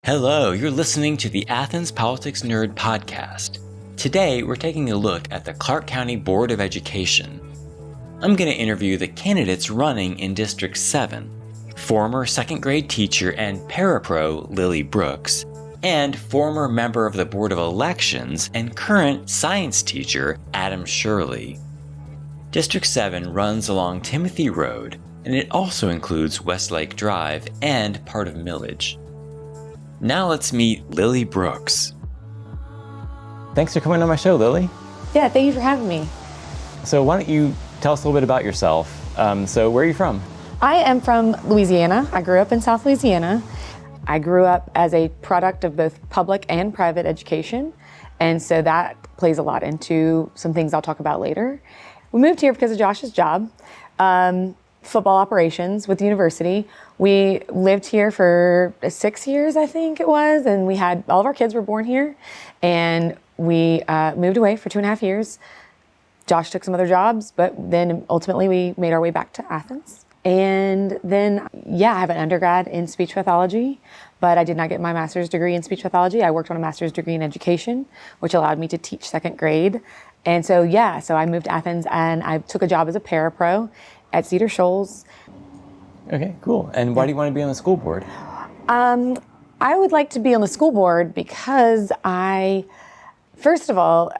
Hello, you're listening to the Athens Politics Nerd podcast. Today, we're taking a look at the Clarke County Board of Education. I'm going to interview the candidates running in District 7, former second grade teacher and parapro Lillie Brooks, and former member of the Board of Elections and current science teacher Adam Shirley. District 7 runs along Timothy Road, and it also includes Westlake Drive and part of Milledge. Now let's meet Lillie Brooks. Thanks for coming on my show, Lillie. Yeah, thank you for having me. So why don't you tell us a little bit about yourself? So where are you from? I am from Louisiana. I grew up in South Louisiana. I grew up as a product of both public and private education, and so that plays a lot into some things I'll talk about later. We moved here because of Josh's job, football operations with the university. We lived here for 6 years, I think it was, and we had all of our kids were born here, and we moved away for 2.5 years. Josh took some other jobs, but then ultimately we made our way back to Athens. And then, I have an undergrad in speech pathology, but I did not get my master's degree in speech pathology. I worked on a master's degree in education, which allowed me to teach second grade. And so I moved to Athens and I took a job as a parapro at Cedar Shoals. Okay, cool. And why do you want to be on the school board? I would like to be on the school board because first of all,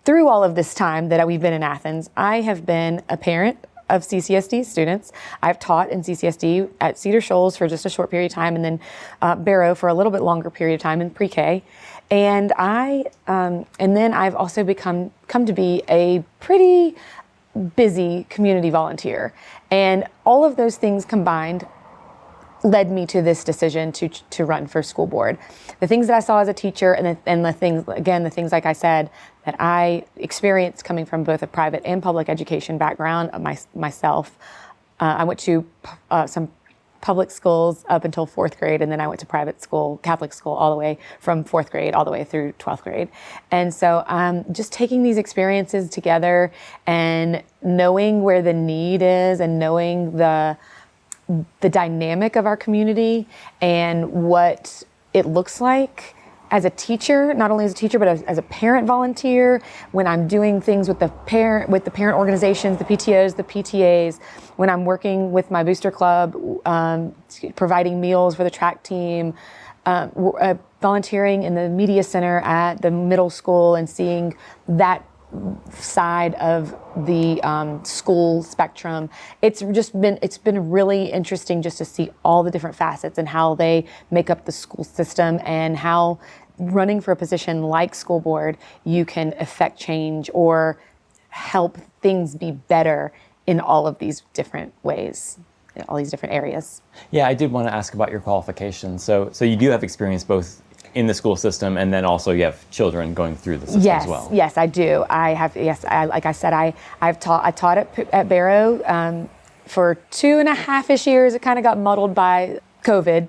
through all of this time that we've been in Athens, I have been a parent of CCSD students. I've taught in CCSD at Cedar Shoals for just a short period of time, and then Barrow for a little bit longer period of time in pre-K. And then I've also come to be a pretty busy community volunteer. And all of those things combined led me to this decision to run for school board. The things that I saw as a teacher and the things like I said, that I experienced coming from both a private and public education background myself. I went to some public schools up until 4th grade, and then I went to private school, Catholic school, all the way from 4th grade all the way through 12th grade. And so just taking these experiences together and knowing where the need is and knowing the dynamic of our community and what it looks like as a teacher, not only as a teacher, but as a parent volunteer, when I'm doing things with the parent organizations, the PTOs, the PTAs, when I'm working with my booster club, providing meals for the track team, volunteering in the media center at the middle school and seeing that side of the school spectrum. It's been really interesting just to see all the different facets and how they make up the school system, and how running for a position like school board, you can affect change or help things be better in all of these different ways, in all these different areas. Yeah, I did want to ask about your qualifications. So you do have experience both in the school system, and then also you have children going through the system as well. Yes, I do. Like I said, I taught at Barrow for 2.5-ish years. It kind of got muddled by COVID.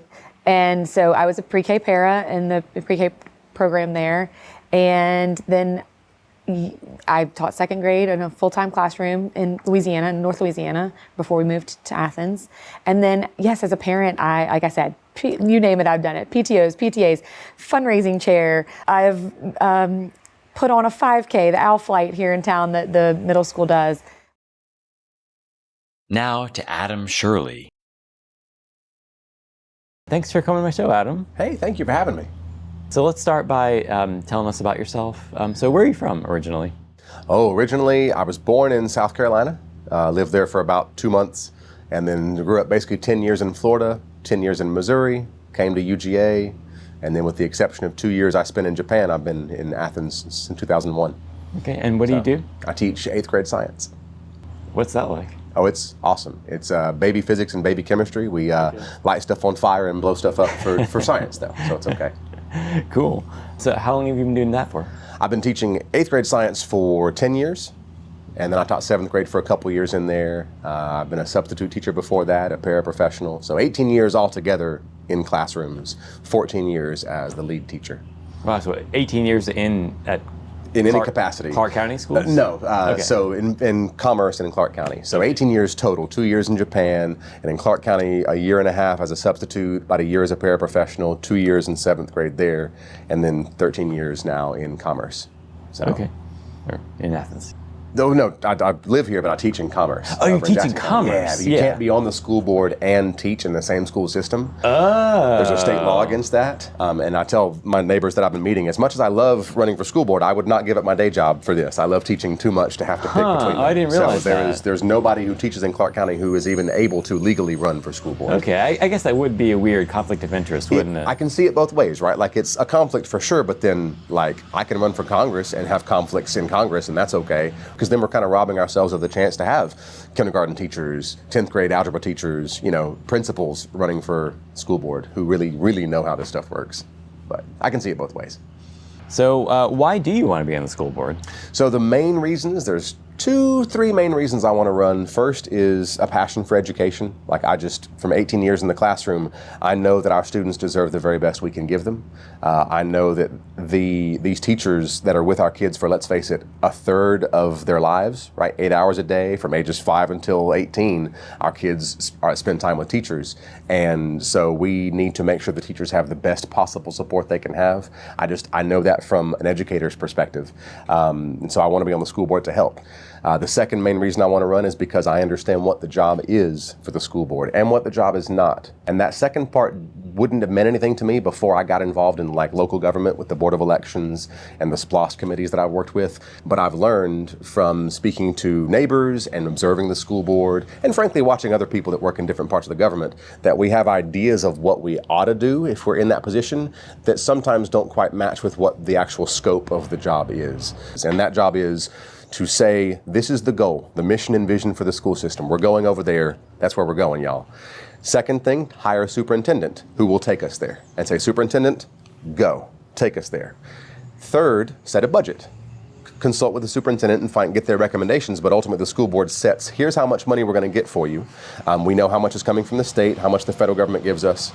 And so I was a pre-K para in the pre-K program there. And then I taught second grade in a full-time classroom in Louisiana, in North Louisiana, before we moved to Athens. And then, yes, as a parent, like I said, you name it, I've done it. PTOs, PTAs, fundraising chair. I've put on a 5K, the Owl Flight here in town that the middle school does. Now to Adam Shirley. Thanks for coming on my show, Adam. Hey, thank you for having me. So let's start by telling us about yourself. So where are you from originally? Originally, I was born in South Carolina, lived there for about 2 months, and then grew up basically 10 years in Florida, 10 years in Missouri, came to UGA, and then with the exception of 2 years I spent in Japan, I've been in Athens since 2001. Okay, and what do you do? I teach 8th grade science. What's that like? Oh, it's awesome. It's baby physics and baby chemistry. We light stuff on fire and blow stuff up for science, though, so it's okay. Cool. So how long have you been doing that for? I've been teaching 8th grade science for 10 years, and then I taught 7th grade for a couple years in there. I've been a substitute teacher before that, a paraprofessional. So 18 years altogether in classrooms, 14 years as the lead teacher. Wow, so 18 years in at In any capacity. Clarke County schools? No. Okay. So in Commerce and in Clarke County. So 18 years total, 2 years in Japan, and in Clarke County, a year and a half as a substitute, about a year as a paraprofessional, 2 years in 7th grade there, and then 13 years now in Commerce. So. Okay. Or in Athens. No, I live here, but I teach in Commerce. Oh, you over in teach in Jackson County. Commerce? Yeah, but you can't be on the school board and teach in the same school system. Oh. There's a state law against that. And I tell my neighbors that I've been meeting, as much as I love running for school board, I would not give up my day job for this. I love teaching too much to have to pick between them. I didn't realize that. There's nobody who teaches in Clarke County who is even able to legally run for school board. Okay, I guess that would be a weird conflict of interest, wouldn't it? I can see it both ways, right? Like, it's a conflict for sure, but then, like, I can run for Congress and have conflicts in Congress, and that's okay, because then we're kind of robbing ourselves of the chance to have kindergarten teachers, 10th grade algebra teachers, principals running for school board who really, really know how this stuff works. But I can see it both ways. So why do you want to be on the school board? So the main reasons, there's 3 main reasons I want to run. First is a passion for education. Like, from 18 years in the classroom, I know that our students deserve the very best we can give them. I know that these teachers that are with our kids for, let's face it, a third of their lives, right? 8 hours a day from ages 5 until 18, our kids spend time with teachers. And so we need to make sure the teachers have the best possible support they can have. I know that from an educator's perspective. And so I want to be on the school board to help. The second main reason I want to run is because I understand what the job is for the school board and what the job is not. And that second part wouldn't have meant anything to me before I got involved in local government with the Board of Elections and the SPLOST committees that I've worked with. But I've learned from speaking to neighbors and observing the school board and frankly watching other people that work in different parts of the government that we have ideas of what we ought to do if we're in that position that sometimes don't quite match with what the actual scope of the job is. And that job is to say, this is the goal, the mission and vision for the school system. We're going over there. That's where we're going, y'all. Second thing, hire a superintendent who will take us there and say, superintendent, go, take us there. Third, set a budget. Consult with the superintendent and get their recommendations, but ultimately the school board sets, here's how much money we're going to get for you. We know how much is coming from the state, how much the federal government gives us.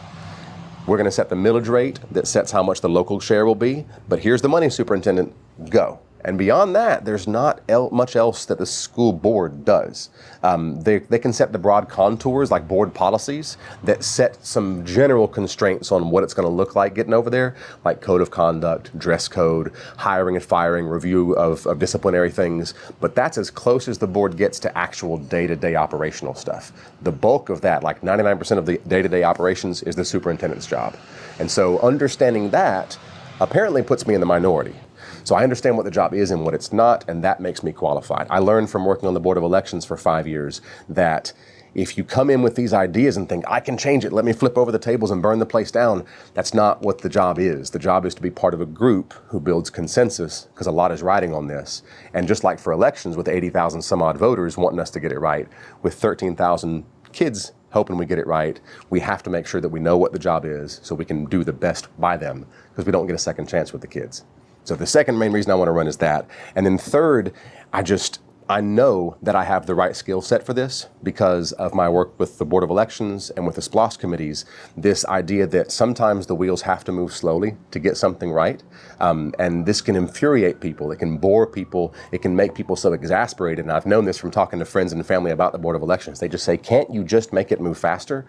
We're going to set the millage rate that sets how much the local share will be, but here's the money, superintendent, go. And beyond that, there's not much else that the school board does. They can set the broad contours, like board policies, that set some general constraints on what it's going to look like getting over there, like code of conduct, dress code, hiring and firing, review of disciplinary things. But that's as close as the board gets to actual day-to-day operational stuff. The bulk of that, like 99% of the day-to-day operations, is the superintendent's job. And so understanding that apparently puts me in the minority. So I understand what the job is and what it's not, and that makes me qualified. I learned from working on the Board of Elections for 5 years that if you come in with these ideas and think, I can change it, let me flip over the tables and burn the place down, that's not what the job is. The job is to be part of a group who builds consensus, because a lot is riding on this. And just like for elections, with 80,000 some odd voters wanting us to get it right, with 13,000 kids hoping we get it right, we have to make sure that we know what the job is so we can do the best by them, because we don't get a second chance with the kids. So the second main reason I want to run is that. And then third, I know that I have the right skill set for this because of my work with the Board of Elections and with the SPLOST committees, this idea that sometimes the wheels have to move slowly to get something right. And this can infuriate people, it can bore people, it can make people so exasperated. And I've known this from talking to friends and family about the Board of Elections. They just say, can't you just make it move faster?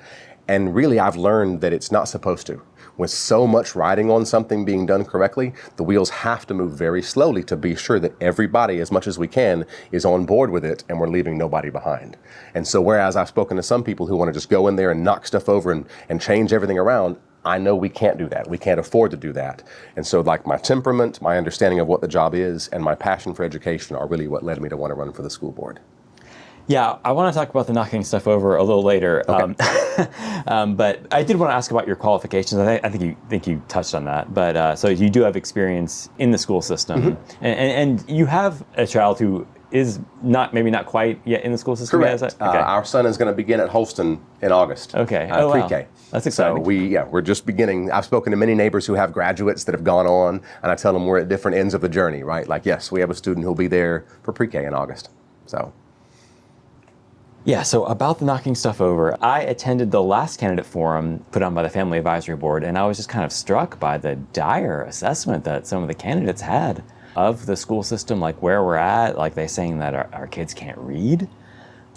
And really, I've learned that it's not supposed to. With so much riding on something being done correctly, the wheels have to move very slowly to be sure that everybody, as much as we can, is on board with it and we're leaving nobody behind. And so whereas I've spoken to some people who want to just go in there and knock stuff over and change everything around, I know we can't do that. We can't afford to do that. And so like my temperament, my understanding of what the job is, and my passion for education are really what led me to want to run for the school board. Yeah, I want to talk about the knocking stuff over a little later. Okay. But I did want to ask about your qualifications. I think you touched on that. But so you do have experience in the school system, mm-hmm. and you have a child who is maybe not quite yet in the school system. Correct. Yet, okay. Our son is going to begin at Holston in August. Okay. Pre-K. Wow. That's exciting. So we're just beginning. I've spoken to many neighbors who have graduates that have gone on, and I tell them we're at different ends of the journey, right? Like, yes, we have a student who'll be there for pre-K in August. So. Yeah, so about the knocking stuff over, I attended the last candidate forum put on by the Family Advisory Board, and I was just kind of struck by the dire assessment that some of the candidates had. of the school system, like where we're at, like they're saying that our kids can't read.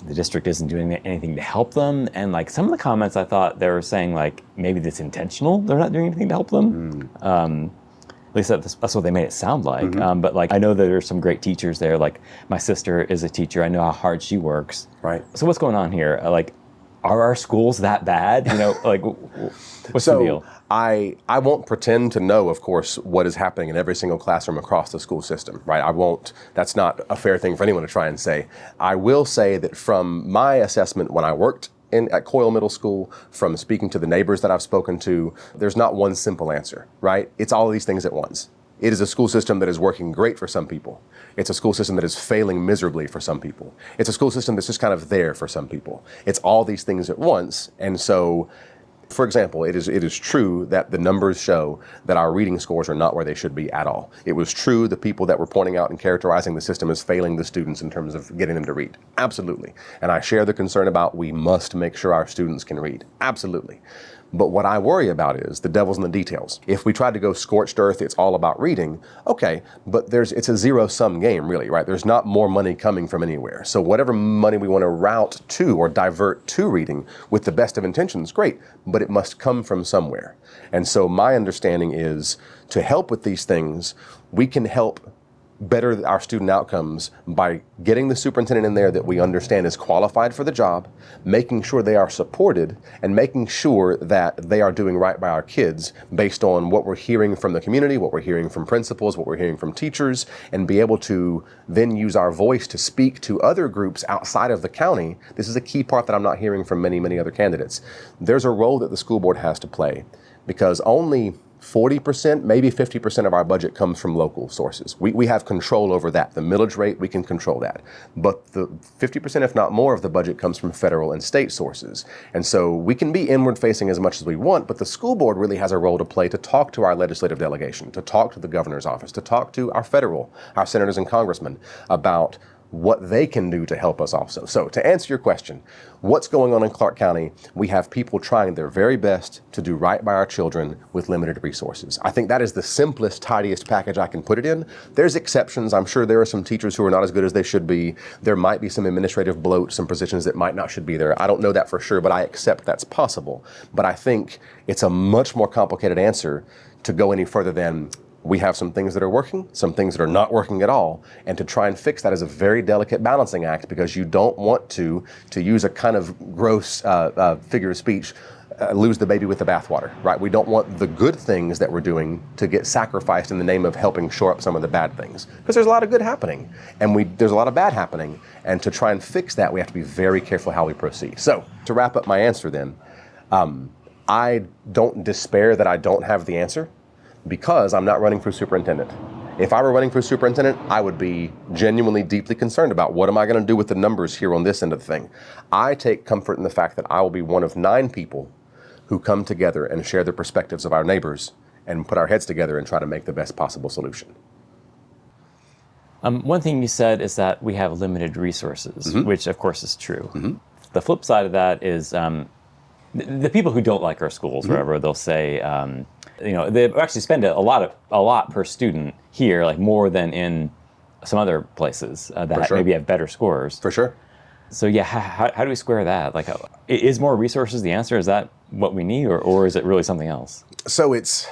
The district isn't doing anything to help them. And like some of the comments, I thought they were saying like maybe it's intentional. They're not doing anything to help them. At least that's what they made it sound like. But like I know that there's some great teachers there. Like my sister is a teacher. I know how hard she works. Right. So what's going on here? Like, are our schools that bad? You know, like what's the deal? I won't pretend to know, of course, what is happening in every single classroom across the school system, right? I won't. That's not a fair thing for anyone to try and say. I will say that from my assessment when I worked at Coyle Middle School, from speaking to the neighbors that I've spoken to, there's not one simple answer, right? It's all of these things at once. It is a school system that is working great for some people. It's a school system that is failing miserably for some people. It's a school system that's just kind of there for some people. It's all these things at once. And so, for example, it is true that the numbers show that our reading scores are not where they should be at all. It was true the people that were pointing out and characterizing the system as failing the students in terms of getting them to read. Absolutely. And I share the concern about we must make sure our students can read. Absolutely. But what I worry about is the devil's in the details. If we try to go scorched earth, it's all about reading, okay, but it's a zero-sum game, really, right? There's not more money coming from anywhere. So whatever money we want to route to or divert to reading with the best of intentions, great, but it must come from somewhere. And so my understanding is to help with these things, we can help better our student outcomes by getting the superintendent in there that we understand is qualified for the job, making sure they are supported, and making sure that they are doing right by our kids based on what we're hearing from the community, what we're hearing from principals, what we're hearing from teachers, and be able to then use our voice to speak to other groups outside of the county. This is a key part that I'm not hearing from many, many other candidates. There's a role that the school board has to play because only 40%, maybe 50% of our budget comes from local sources. We have control over that. The millage rate, we can control that. But the 50%, if not more, of the budget comes from federal and state sources. And so we can be inward facing as much as we want, but the school board really has a role to play to talk to our legislative delegation, to talk to the governor's office, to talk to our senators and congressmen about what they can do to help us also. So to answer your question, what's going on in Clarke County? We have people trying their very best to do right by our children with limited resources. I think that is the simplest, tidiest package I can put it in. There's exceptions. I'm sure there are some teachers who are not as good as they should be. There might be some administrative bloat, some positions that might not should be there. I don't know that for sure, but I accept that's possible. But I think it's a much more complicated answer to go any further than we have some things that are working, some things that are not working at all, and to try and fix that is a very delicate balancing act because you don't want to use a kind of gross figure of speech, lose the baby with the bathwater, right? We don't want the good things that we're doing to get sacrificed in the name of helping shore up some of the bad things. Because there's a lot of good happening, and there's a lot of bad happening, and to try and fix that, we have to be very careful how we proceed. So, to wrap up my answer then, I don't despair that I don't have the answer, because I'm not running for superintendent. If I were running for superintendent, I would be genuinely deeply concerned about what am I going to do with the numbers here on this end of the thing. I take comfort in the fact that I will be one of 9 people who come together and share the perspectives of our neighbors and put our heads together and try to make the best possible solution. One thing you said is that we have limited resources, which of course is true. The flip side of that is the people who don't like our schools, wherever, they'll say, they actually spend a lot per student here, like more than in some other places that maybe have better scores. For sure. So yeah, how do we square that? Like, is more resources the answer? Is that what we need, or is it really something else? So it's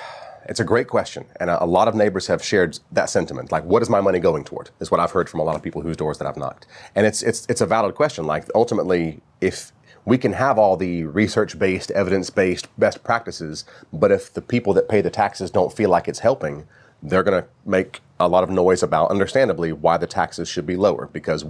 a great question, and a lot of neighbors have shared that sentiment. Like, what is my money going toward? Is what I've heard from a lot of people whose doors that I've knocked, and it's a valid question. Like, ultimately, if we can have all the research-based, evidence-based best practices, but if the people that pay the taxes don't feel like it's helping, they're going to make a lot of noise about, understandably, why the taxes should be lower. Because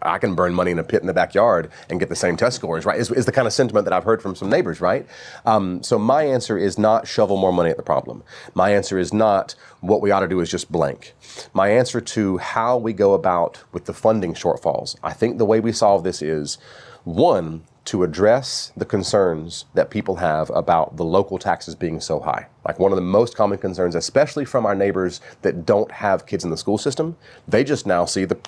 I can burn money in a pit in the backyard and get the same test scores, right? Is the kind of sentiment that I've heard from some neighbors, right? So my answer is not shovel more money at the problem. My answer is not what we ought to do is just blank. My answer to how we go about with the funding shortfalls, I think the way we solve this is, one, to address the concerns that people have about the local taxes being so high. Like, one of the most common concerns, especially from our neighbors that don't have kids in the school system, they just now see the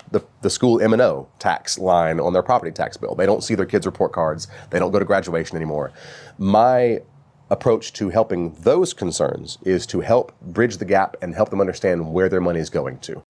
school M&O tax line on their property tax bill. They don't see their kids' report cards. They don't go to graduation anymore. My approach to helping those concerns is to help bridge the gap and help them understand where their money is going to.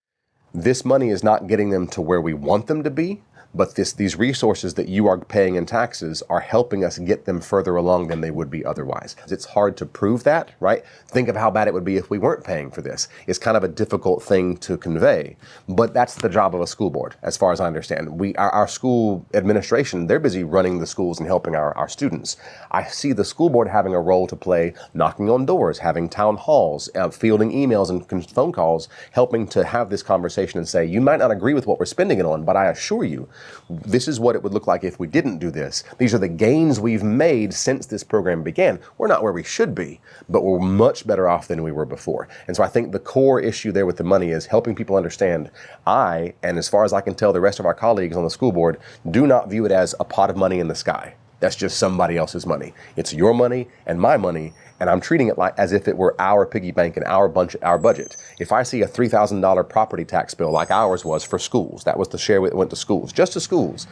This money is not getting them to where we want them to be, but these resources that you are paying in taxes are helping us get them further along than they would be otherwise. It's hard to prove that, right? Think of how bad it would be if we weren't paying for this. It's kind of a difficult thing to convey, but that's the job of a school board, as far as I understand. Our school administration, they're busy running the schools and helping our students. I see the school board having a role to play, knocking on doors, having town halls, fielding emails and phone calls, helping to have this conversation and say, you might not agree with what we're spending it on, but I assure you, this is what it would look like if we didn't do this. These are the gains we've made since this program began. We're not where we should be, but we're much better off than we were before. And so I think the core issue there with the money is helping people understand and as far as I can tell, the rest of our colleagues on the school board do not view it as a pot of money in the sky. That's just somebody else's money. It's your money and my money, and I'm treating it as if it were our piggy bank and our budget. If I see a $3,000 property tax bill like ours was for schools, that was the share that went to schools, just to schools,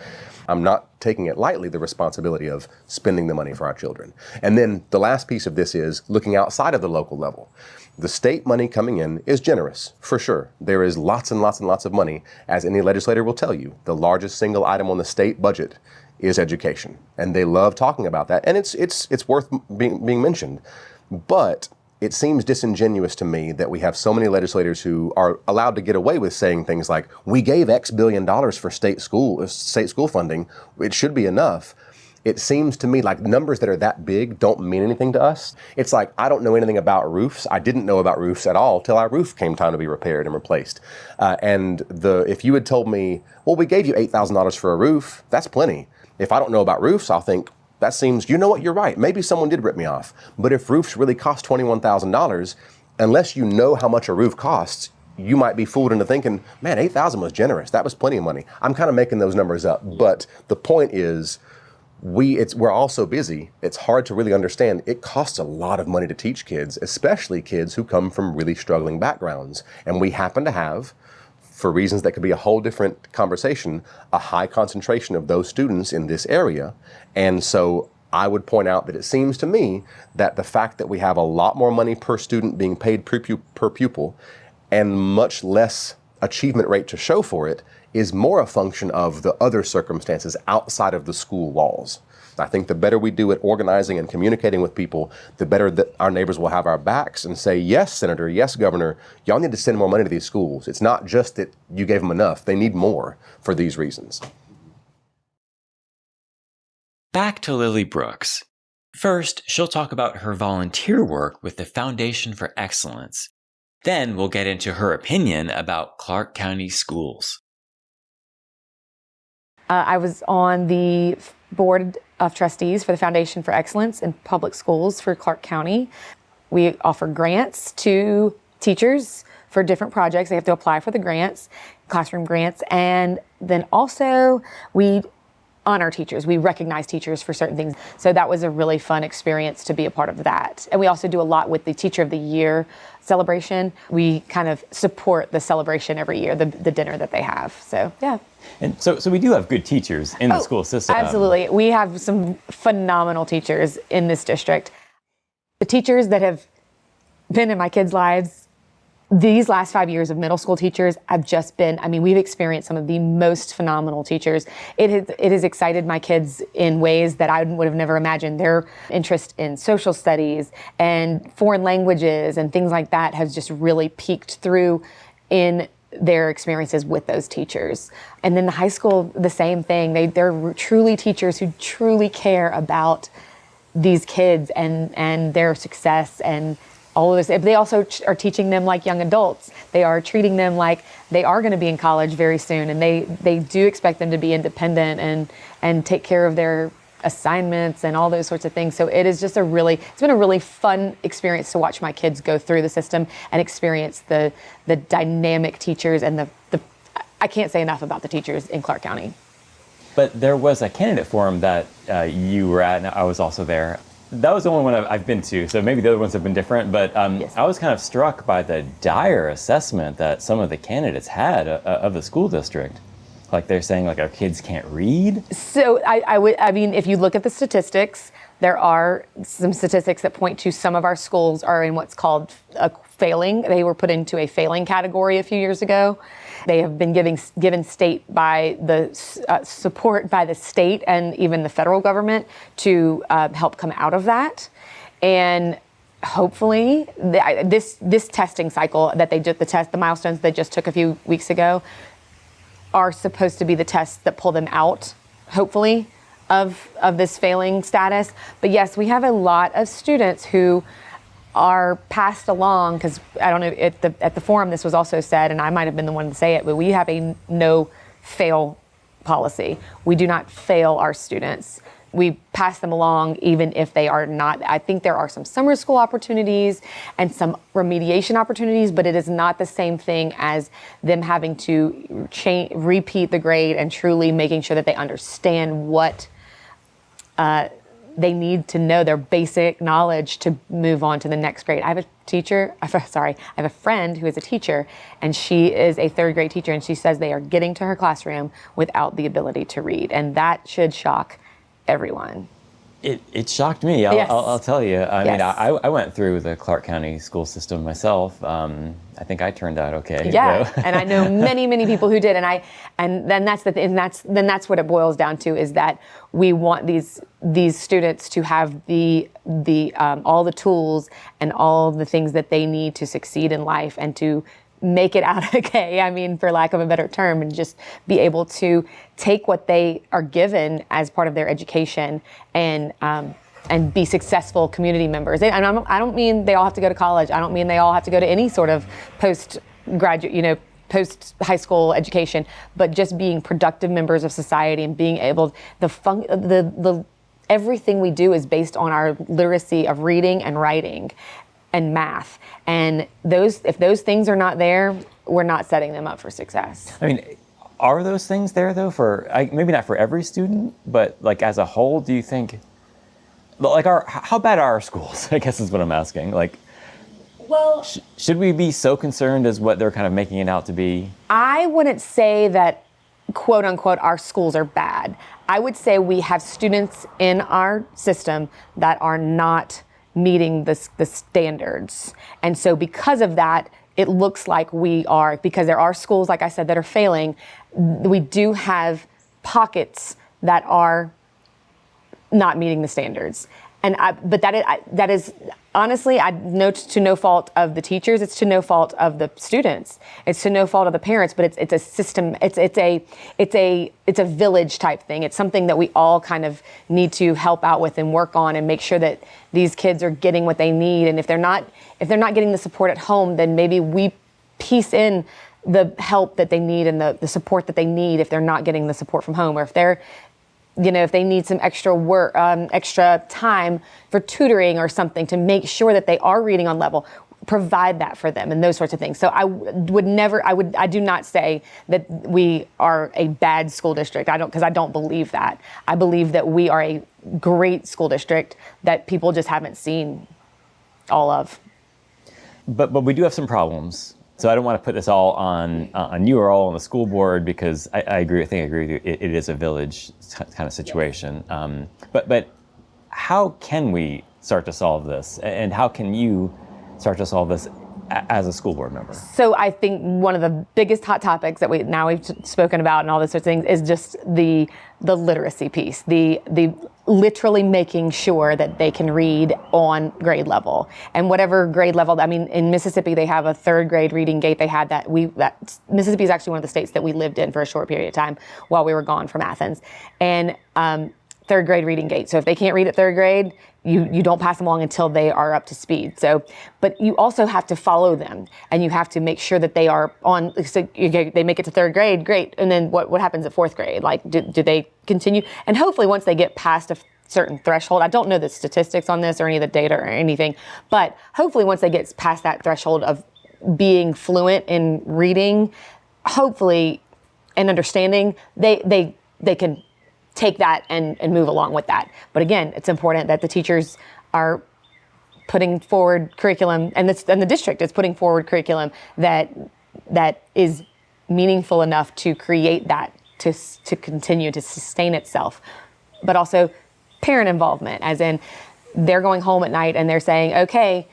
I'm not taking it lightly, the responsibility of spending the money for our children. And then the last piece of this is looking outside of the local level. The state money coming in is generous, for sure. There is lots and lots and lots of money. As any legislator will tell you, the largest single item on the state budget is education. And they love talking about that. And it's worth being mentioned. But it seems disingenuous to me that we have so many legislators who are allowed to get away with saying things like, we gave X billion dollars for state school funding. It should be enough. It seems to me like numbers that are that big don't mean anything to us. It's like, I don't know anything about roofs. I didn't know about roofs at all till our roof came time to be repaired and replaced. If you had told me, well, we gave you $8,000 for a roof, that's plenty. If I don't know about roofs, I'll think, that seems, you know what, you're right. Maybe someone did rip me off. But if roofs really cost $21,000, unless you know how much a roof costs, you might be fooled into thinking, man, $8,000 was generous. That was plenty of money. I'm kind of making those numbers up. But the point is, we're all so busy, it's hard to really understand. It costs a lot of money to teach kids, especially kids who come from really struggling backgrounds. And we happen to have, for reasons that could be a whole different conversation, a high concentration of those students in this area. And so I would point out that it seems to me that the fact that we have a lot more money per student being paid per pupil and much less achievement rate to show for it is more a function of the other circumstances outside of the school walls. I think the better we do at organizing and communicating with people, the better that our neighbors will have our backs and say, yes, Senator, yes, Governor, y'all need to send more money to these schools. It's not just that you gave them enough. They need more for these reasons. Back to Lillie Brooks. First, she'll talk about her volunteer work with the Foundation for Excellence. Then we'll get into her opinion about Clarke County schools. I was on the board of trustees for the Foundation for Excellence in Public Schools for Clarke County. We offer grants to teachers for different projects. They have to apply for the grants, classroom grants, and then also we honor teachers. We recognize teachers for certain things. So that was a really fun experience to be a part of that. And we also do a lot with the Teacher of the Year celebration. We kind of support the celebration every year, the dinner that they have. So, yeah. And so we do have good teachers in the school system. Absolutely. We have some phenomenal teachers in this district. The teachers that have been in my kids' lives, these last 5 years of middle school teachers have just been, we've experienced some of the most phenomenal teachers. It has excited my kids in ways that I would have never imagined. Their interest in social studies and foreign languages and things like that has just really peaked through in their experiences with those teachers. And then the high school, the same thing. They're truly teachers who truly care about these kids and their success and all of this. They also are teaching them like young adults. They are treating them like they are going to be in college very soon, and they do expect them to be independent and take care of their assignments and all those sorts of things. So it is just it's been a really fun experience to watch my kids go through the system and experience the dynamic teachers and I can't say enough about the teachers in Clarke County. But there was a candidate forum that you were at, and I was also there. That was the only one I've been to, so maybe the other ones have been different, but yes. I was kind of struck by the dire assessment that some of the candidates had of the school district. Like they're saying like our kids can't read? So I mean, if you look at the statistics, there are some statistics that point to some of our schools are in what's called a failing. They were put into a failing category a few years ago. They have been given state by the support by the state and even the federal government to help come out of that. And hopefully this testing cycle that they did, the milestones they just took a few weeks ago are supposed to be the tests that pull them out, hopefully, of this failing status. But yes, we have a lot of students who are passed along, because I don't know, at the forum this was also said, and I might have been the one to say it, but we have a no fail policy. We do not fail our students. We pass them along even if they are not. I think there are some summer school opportunities and some remediation opportunities, but it is not the same thing as them having to repeat the grade and truly making sure that they understand what they need to know, their basic knowledge to move on to the next grade. I have a friend who is a teacher, and she is a third grade teacher, and she says they are getting to her classroom without the ability to read, and that should shock everyone. It shocked me. Yes. I'll tell you. I mean, Yes. I went through the Clarke County school system myself. I think I turned out okay. Yeah, So. and I know many people who did, and then that's what it boils down to, is that we want these students to have the all the tools and all the things that they need to succeed in life and to make it out okay, I mean, for lack of a better term, and just be able to take what they are given as part of their education and be successful community members. And I don't mean they all have to go to college. I don't mean they all have to go to any sort of post-graduate, post-high school education, but just being productive members of society and being able, everything we do is based on our literacy of reading and writing and math. And if those things are not there, we're not setting them up for success. I mean, are those things there though for, maybe not for every student, but like as a whole, do you think, like how bad are our schools? I guess is what I'm asking. Like, well, should we be so concerned as what they're kind of making it out to be? I wouldn't say that, quote unquote, our schools are bad. I would say we have students in our system that are not meeting the standards. And so because of that, it looks like we are, because there are schools, like I said, that are failing, we do have pockets that are not meeting the standards. But that is honestly, I know to no fault of the teachers. It's to no fault of the students. It's to no fault of the parents. But it's a system. It's a village type thing. It's something that we all kind of need to help out with and work on and make sure that these kids are getting what they need. And if they're not getting the support at home, then maybe we piece in the help that they need and the support that they need if they're not getting the support from home, or if they're if they need some extra work, extra time for tutoring or something to make sure that they are reading on level, provide that for them and those sorts of things. So I do not say that we are a bad school district. Because I don't believe that. I believe that we are a great school district that people just haven't seen all of. But we do have some problems. So I don't want to put this all on you or all on the school board, because I agree with you. It is a village kind of situation. But how can we start to solve this? And how can you start to solve this as a school board member? So I think one of the biggest hot topics that we've spoken about and all those sorts of things is just the literacy piece, the literally making sure that they can read on grade level, and whatever grade level. I mean, in Mississippi they have a third grade reading gate. They had that. Mississippi is actually one of the states that we lived in for a short period of time while we were gone from Athens, and third grade reading gate. So if they can't read at third grade, you don't pass them along until they are up to speed. So, but you also have to follow them, and you have to make sure that they are on. So they make it to third grade, great. And then what happens at fourth grade? Like, do they continue? And hopefully, once they get past a certain threshold, I don't know the statistics on this or any of the data or anything, but hopefully, once they get past that threshold of being fluent in reading, hopefully, and understanding, they can take that and move along with that. But again, it's important that the teachers are putting forward curriculum, and the district is putting forward curriculum that is meaningful enough to create that to continue to sustain itself. But also parent involvement, as in they're going home at night and they're saying, okay,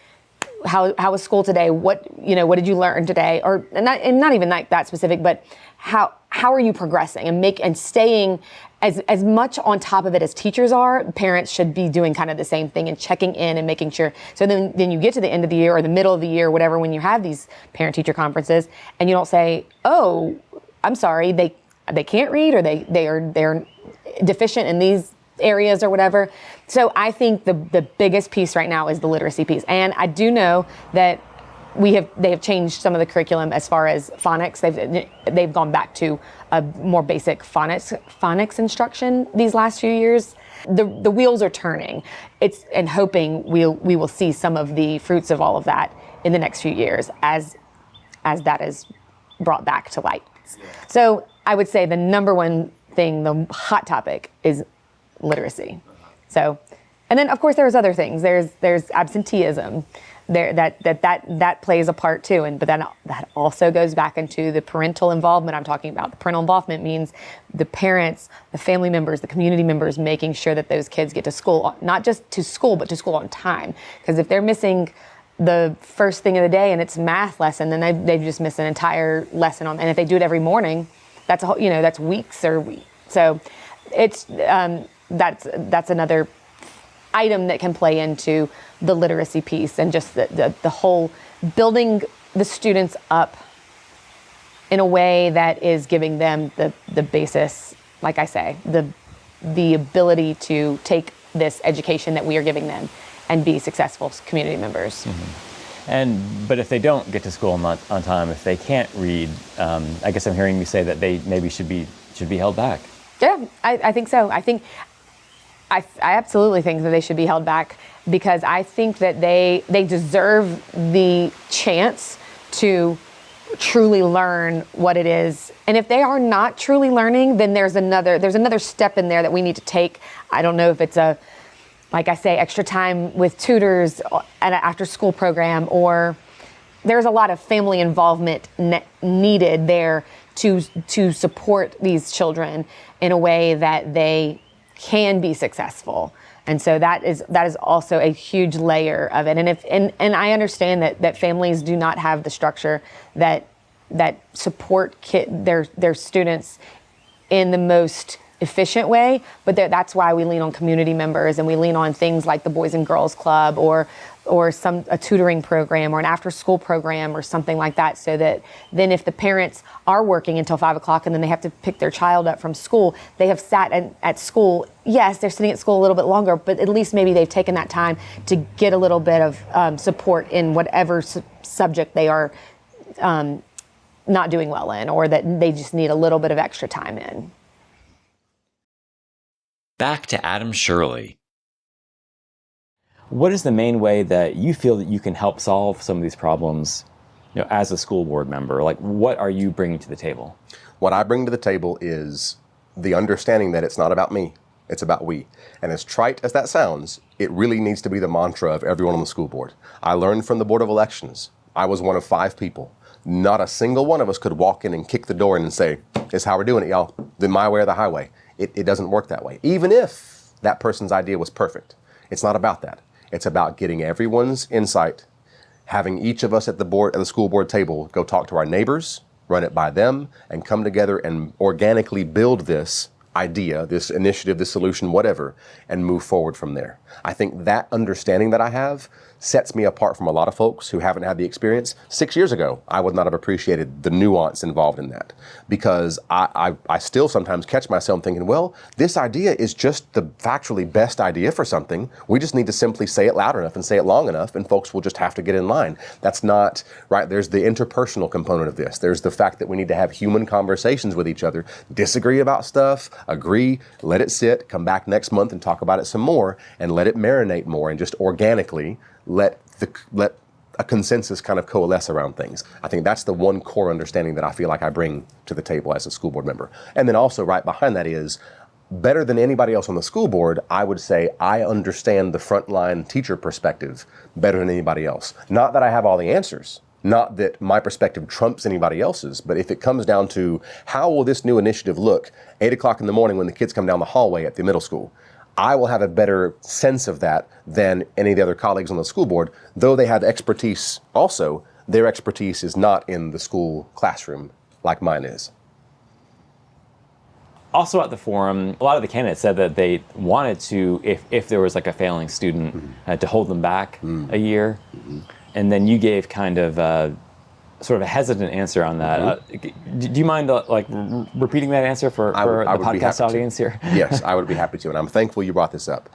how was school today? What did you learn today? Or not even like that specific, but how are you progressing, and staying as much on top of it as teachers are. Parents should be doing kind of the same thing and checking in and making sure. So then you get to the end of the year or the middle of the year, whatever, when you have these parent teacher conferences, and you don't say, oh, I'm sorry, they can't read, or they're deficient in these areas or whatever. So I think the biggest piece right now is the literacy piece. And I do know that they have changed some of the curriculum as far as phonics. They've gone back to a more basic phonics instruction these last few years. The wheels are turning. And hoping we will see some of the fruits of all of that in the next few years as that is brought back to light. So I would say the number one thing, the hot topic, is literacy. So, and then of course there's other things. There's absenteeism. That plays a part too, but then that also goes back into the parental involvement I'm talking about. The parental involvement means the parents, the family members, the community members making sure that those kids get to school, not just to school, but to school on time. Because if they're missing the first thing of the day and it's math lesson, then they've just missed an entire lesson and if they do it every morning, that's that's weeks or weeks. So it's that's another item that can play into the literacy piece, and just the whole building the students up in a way that is giving them the basis, like I say, the ability to take this education that we are giving them and be successful community members. Mm-hmm. But if they don't get to school on time, if they can't read, I guess I'm hearing you say that they maybe should be held back. Yeah, I think so. I absolutely think that they should be held back, because I think that they deserve the chance to truly learn what it is. And if they are not truly learning, then there's another step in there that we need to take. I don't know if it's like I say, extra time with tutors at an after school program, or there's a lot of family involvement needed there to support these children in a way that they can be successful. And so that is also a huge layer of it. And I understand that families do not have the structure that support their students in the most efficient way, but that's why we lean on community members, and we lean on things like the Boys and Girls Club or a tutoring program or an after school program or something like that, so that then if the parents are working until 5 o'clock and then they have to pick their child up from school, they have sat at school. Yes, they're sitting at school a little bit longer, but at least maybe they've taken that time to get a little bit of support in whatever subject they are not doing well in, or that they just need a little bit of extra time in. Back to Adam Shirley. What is the main way that you feel that you can help solve some of these problems, as a school board member? Like, what are you bringing to the table? What I bring to the table is the understanding that it's not about me, it's about we. And as trite as that sounds, it really needs to be the mantra of everyone on the school board. I learned from the Board of Elections. I was one of 5 people. Not a single one of us could walk in and kick the door in and say, "This is how we're doing it, y'all. The my way or the highway." It doesn't work that way. Even if that person's idea was perfect, it's not about that. It's about getting everyone's insight, having each of us at the school board table go talk to our neighbors, run it by them, and come together and organically build this idea, this initiative, this solution, whatever, and move forward from there. I think that understanding that I have sets me apart from a lot of folks who haven't had the experience. 6 years ago, I would not have appreciated the nuance involved in that, because I still sometimes catch myself thinking, well, this idea is just the factually best idea for something. We just need to simply say it loud enough and say it long enough, and folks will just have to get in line. That's not right. There's the interpersonal component of this. There's the fact that we need to have human conversations with each other, disagree about stuff, agree, let it sit, come back next month and talk about it some more, and let it marinate more, and just organically let a consensus kind of coalesce around things. I think that's the one core understanding that I feel like I bring to the table as a school board member. And then also right behind that is, better than anybody else on the school board, I would say I understand the frontline teacher perspective better than anybody else. Not that I have all the answers. Not that my perspective trumps anybody else's, but if it comes down to how will this new initiative look 8 o'clock in the morning when the kids come down the hallway at the middle school, I will have a better sense of that than any of the other colleagues on the school board. Though they have expertise also, their expertise is not in the school classroom like mine is. Also at the forum, a lot of the candidates said that they wanted to, if there was like a failing student, to hold them back a year. And then you gave kind of sort of a hesitant answer on that. Do you mind repeating that answer for the podcast audience here? Yes, I would be happy to, and I'm thankful you brought this up.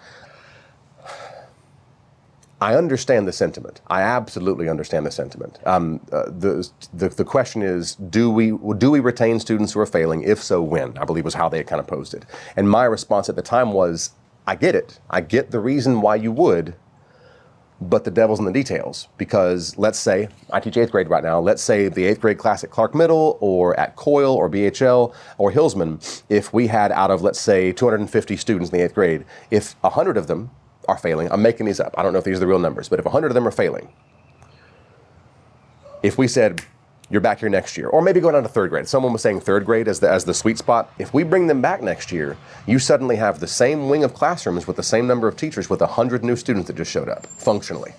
I understand the sentiment. I absolutely understand the sentiment. The question is, do we retain students who are failing? If so, when? I believe was how they had kind of posed it. And my response at the time was, I get it. I get the reason why you would, but the devil's in the details. Because let's say, I teach 8th grade right now, let's say the 8th grade class at Clarke Middle or at Coyle or BHL or Hillsman, if we had out of, let's say, 250 students in the 8th grade, if 100 of them are failing, I'm making these up, I don't know if these are the real numbers, but if 100 of them are failing, if we said, you're back here next year, or maybe going on to 3rd grade, someone was saying 3rd grade as the sweet spot, if we bring them back next year, you suddenly have the same wing of classrooms with the same number of teachers with 100 new students that just showed up, functionally,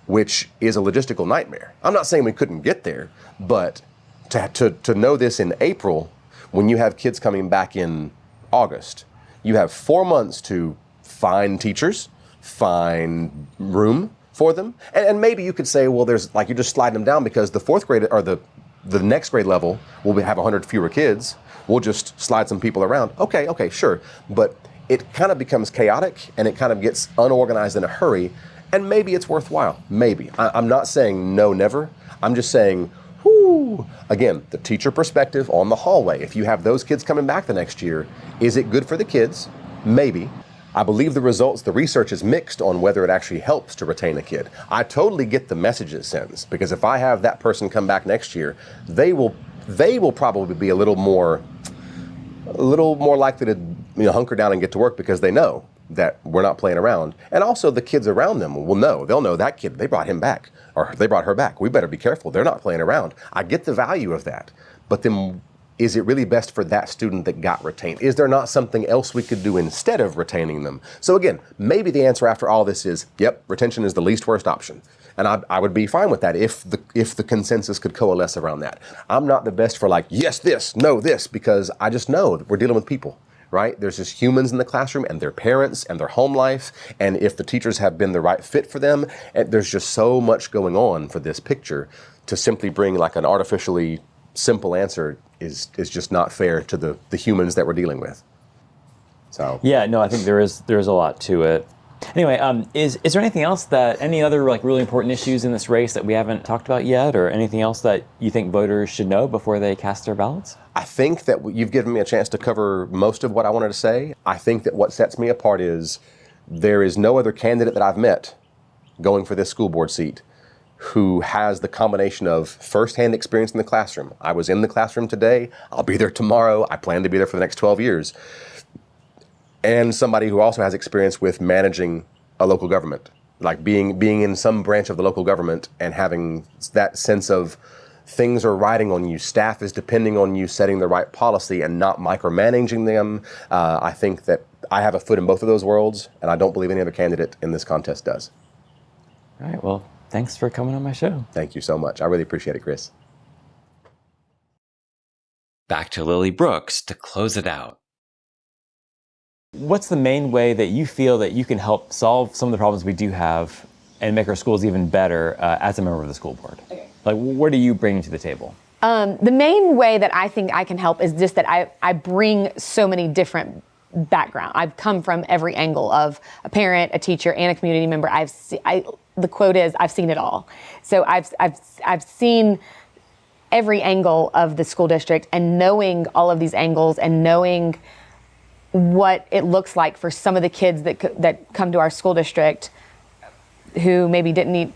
which is a logistical nightmare. I'm not saying we couldn't get there, but to know this in April, when you have kids coming back in August, you have 4 months to find teachers, find room for them. And maybe you could say, well, there's like, you just slide them down because the 4th grade or the next grade level will have 100 fewer kids. We'll just slide some people around. Okay, sure. But it kind of becomes chaotic and it kind of gets unorganized in a hurry. And maybe it's worthwhile. Maybe. I'm not saying no, never. I'm just saying, again, the teacher perspective on the hallway. If you have those kids coming back the next year, is it good for the kids? Maybe. I believe the research is mixed on whether it actually helps to retain a kid. I totally get the message it sends, because if I have that person come back next year, they will probably be a little more likely to hunker down and get to work because they know that we're not playing around. And also the kids around them will know. They'll know that kid, they brought him back, or they brought her back. We better be careful. They're not playing around. I get the value of that. But then, is it really best for that student that got retained? Is there not something else we could do instead of retaining them? So again, maybe the answer after all this is, yep, retention is the least worst option. And I would be fine with that if the consensus could coalesce around that. I'm not the best for like, yes, this, no, this, because I just know that we're dealing with people, right? There's just humans in the classroom and their parents and their home life. And if the teachers have been the right fit for them, and there's just so much going on for this picture to simply bring like an artificially simple answer is just not fair to the humans that we're dealing with. So yeah, no, I think there is a lot to it. Anyway, is there anything else any other like really important issues in this race that we haven't talked about yet, or anything else that you think voters should know before they cast their ballots? I think that you've given me a chance to cover most of what I wanted to say. I think that what sets me apart is there is no other candidate that I've met going for this school board seat who has the combination of firsthand experience in the classroom. I was in the classroom today, I'll be there tomorrow, I plan to be there for the next 12 years. And somebody who also has experience with managing a local government, like being in some branch of the local government and having that sense of things are riding on you, staff is depending on you setting the right policy and not micromanaging them. I think that I have a foot in both of those worlds, and I don't believe any other candidate in this contest does. All right, well, thanks for coming on my show. Thank you so much. I really appreciate it, Chris. Back to Lillie Brooks to close it out. What's the main way that you feel that you can help solve some of the problems we do have and make our schools even better as a member of the school board? Okay. Like, what do you bring to the table? The main way that I think I can help is just that I bring so many different backgrounds. I've come from every angle of a parent, a teacher, and a community member. The quote is, I've seen it all. So I've seen every angle of the school district, and knowing all of these angles and knowing what it looks like for some of the kids that come to our school district who maybe didn't eat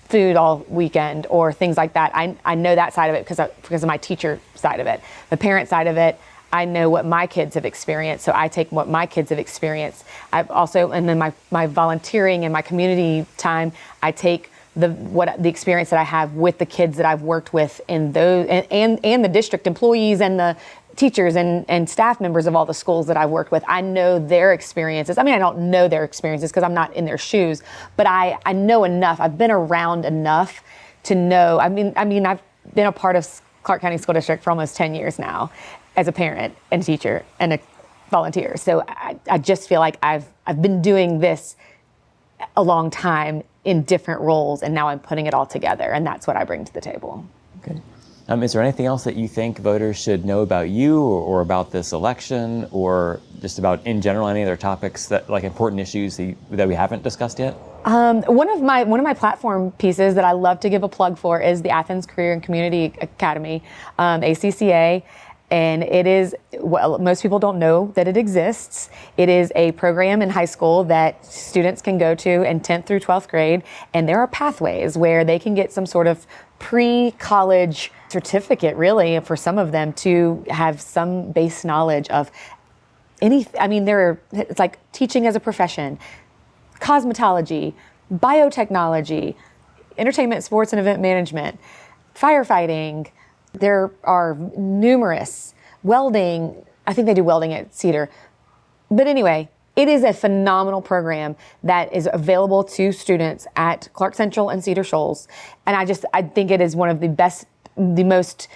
food all weekend or things like that. I know that side of it because of my teacher side of it. The parent side of it, I know what my kids have experienced, so I take what my kids have experienced. I've also, and then my volunteering and my community time, I take the experience that I have with the kids that I've worked with in those, and the district employees and the teachers and staff members of all the schools that I've worked with. I know their experiences. I mean, I don't know their experiences because I'm not in their shoes, but I know enough. I've been around enough to know. I mean, I've been a part of Clarke County School District for almost 10 years now as a parent and a teacher and a volunteer. So I just feel like I've been doing this a long time in different roles, and now I'm putting it all together, and that's what I bring to the table. Okay. Is there anything else that you think voters should know about you or about this election, or just about in general any other topics that, like, important issues that we haven't discussed yet? One of my platform pieces that I love to give a plug for is the Athens Career and Community Academy, ACCA. And it is, well, most people don't know that it exists. It is a program in high school that students can go to in 10th through 12th grade. And there are pathways where they can get some sort of pre-college certificate, really, for some of them to have some base knowledge of it's like teaching as a profession, cosmetology, biotechnology, entertainment, sports and event management, firefighting. There are numerous, welding. I think they do welding at Cedar. But anyway, it is a phenomenal program that is available to students at Clarke Central and Cedar Shoals. And I think it is one of the most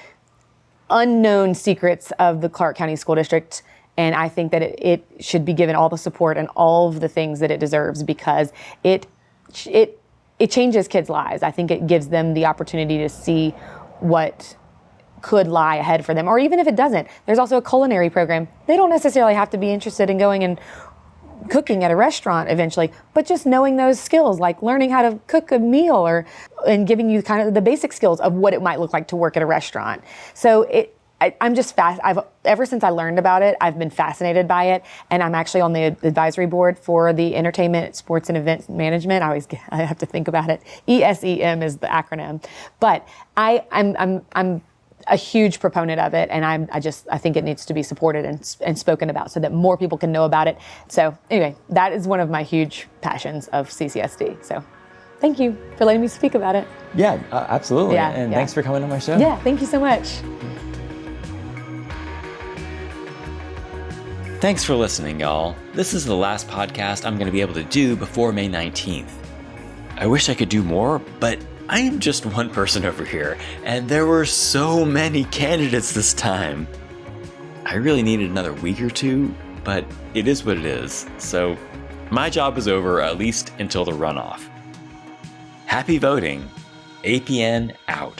unknown secrets of the Clarke County School District. And I think that it should be given all the support and all of the things that it deserves, because it changes kids' lives. I think it gives them the opportunity to see what could lie ahead for them. Or even if it doesn't, there's also a culinary program. They don't necessarily have to be interested in going and cooking at a restaurant eventually, but just knowing those skills, like learning how to cook a meal and giving you kind of the basic skills of what it might look like to work at a restaurant. So I'm just ever since I learned about it, I've been fascinated by it. And I'm actually on the advisory board for the Entertainment, Sports and Events Management. I have to think about it. ESEM is the acronym. But I'm a huge proponent of it, and I think it needs to be supported and spoken about so that more people can know about it. So anyway, that is one of my huge passions of CCSD. So thank you for letting me speak about it. Yeah, absolutely. And thanks for coming on my show. Yeah, thank you so much. Thanks for listening, y'all. This is the last podcast I'm going to be able to do before May 19th. I wish I could do more, but I am just one person over here, and there were so many candidates this time. I really needed another week or two, but it is what it is. So my job is over, at least until the runoff. Happy voting. APN out.